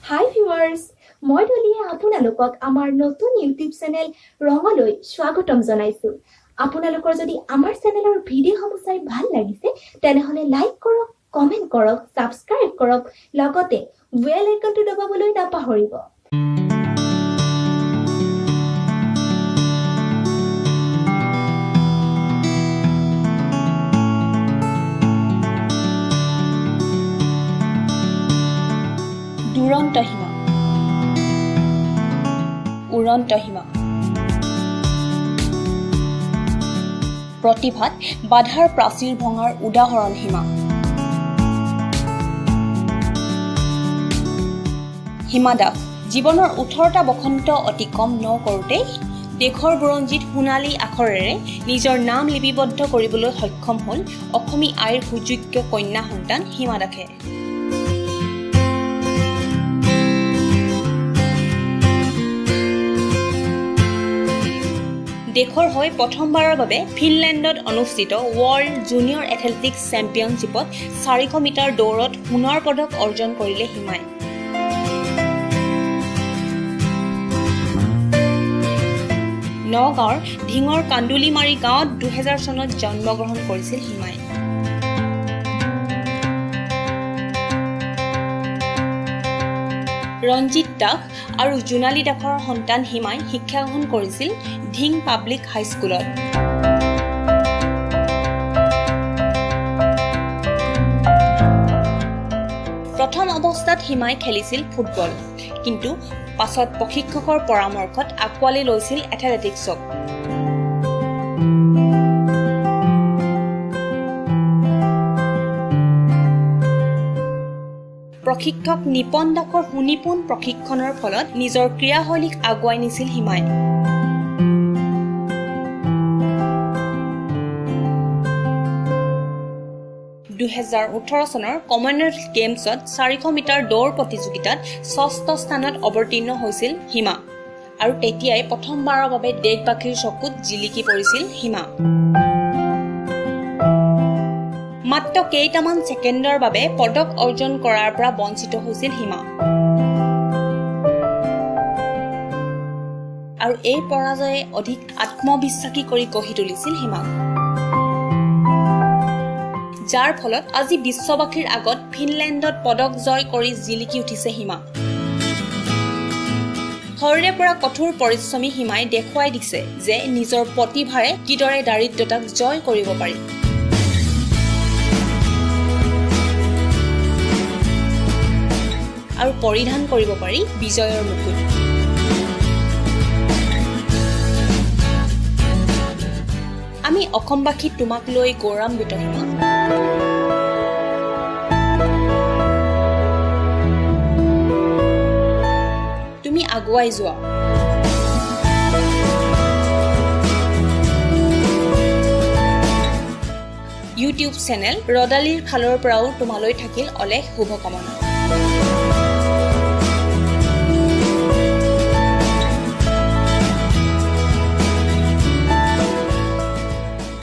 হাই viewers, মই ডলিয়ে আপোনালোকক আমাৰ নতুন ইউটিউব চেনেল ৰঙলৈ স্বাগতম জনাইছোঁ। আপোনালোকৰ যদি আমাৰ চেনেলৰ ভিডিঅ'সমূহ চাই ভাল লাগিছে তেনেহ'লে লাইক কৰক, কমেণ্ট কৰক, ছাবস্ক্ৰাইব কৰক, লগতে বেল আইকনটো দবাবলৈ নাপাহৰিব। উড়ন্ত হিমা, উড়ন্ত হিমা। প্ৰতিভাত বাধাৰ প্ৰাচীৰ ভঙাৰ উদাহৰণ হিমা। হিমা দাস জীৱনৰ 18টা বসন্ত অতিক্ৰম নকৰোঁতেই দেশৰ বুৰঞ্জীত সোণালী আখৰেৰে নিজৰ নাম লিপিবদ্ধ কৰিবলৈ সক্ষম হ'ল অসমী আইৰ সুযোগ্য কন্যা সন্তান হিমা দাসে। দেশৰ হৈ প্ৰথমবাৰৰ বাবে ফিনলেণ্ডত অনুষ্ঠিত ৱৰ্ল্ড জুনিয়ৰ এথলেটিক্স চেম্পিয়নশ্বিপত 400 মিটাৰ দৌৰত সোণৰ পদক অৰ্জন কৰিলে হিমাই। নগাঁৱৰ ধিঙৰ কান্দুলিমাৰী গাঁৱত 2000 চনত জন্মগ্ৰহণ কৰিছিল হিমাই। ৰঞ্জিত দাস আৰু জোনালী দাসৰ সন্তান হিমাই শিক্ষা গ্ৰহণ কৰিছিল ধিং পাব্লিক হাইস্কুলত। প্ৰথম অৱস্থাত হিমাই খেলিছিল ফুটবল, কিন্তু পাছত প্ৰশিক্ষকৰ পৰামৰ্শত আঁকোৱালি লৈছিল এথলেটিক্সক। প্ৰশিক্ষক নিপন দাসৰ সুনিপুণ প্ৰশিক্ষণৰ ফলত নিজৰ ক্ৰীড়াশৈলীক আগুৱাই নিছিল হিমাই। চনৰ কমনৱেলথ গেমছত 400 মিটাৰ দৌৰ প্ৰতিযোগিতাত 6ষ্ঠ স্থানত অৱতীৰ্ণ হৈছিল হিমা আৰু তেতিয়াই প্ৰথমবাৰৰ বাবে দেশবাসীৰ চকুত জিলিকি পৰিছিল হিমা। মাত্ৰ কেইটামান ছেকেণ্ডৰ বাবে পদক অৰ্জন কৰাৰ পৰা বঞ্চিত হৈছিল হিমা আৰু এই পৰাজয়ে অধিক আত্মবিশ্বাসী কৰি গঢ়ি তুলিছিল হিমাক, যাৰ ফলত আজি বিশ্ববাসীৰ আগত ফিনলেণ্ডত পদক জয় কৰি জিলিকি উঠিছে হিমা। শৰীৰে পৰা কঠোৰ পৰিশ্ৰমী হিমাই দেখুৱাই দিছে যে নিজৰ প্ৰতিভাৰে কিদৰে দাৰিদ্ৰতাক জয় কৰিব পাৰি। আৰু পৰিধান কৰিব পাৰি বিজয়ৰ মুকুট। আমি অসমবাসী তোমাক লৈ গৌৰৱান্বিত হিমা। তুমি আগুৱাই যোৱা। ইউটিউব চেনেল ৰদালিৰ ফালৰ পৰাও তোমালৈ থাকিল অলেখ শুভকামনা।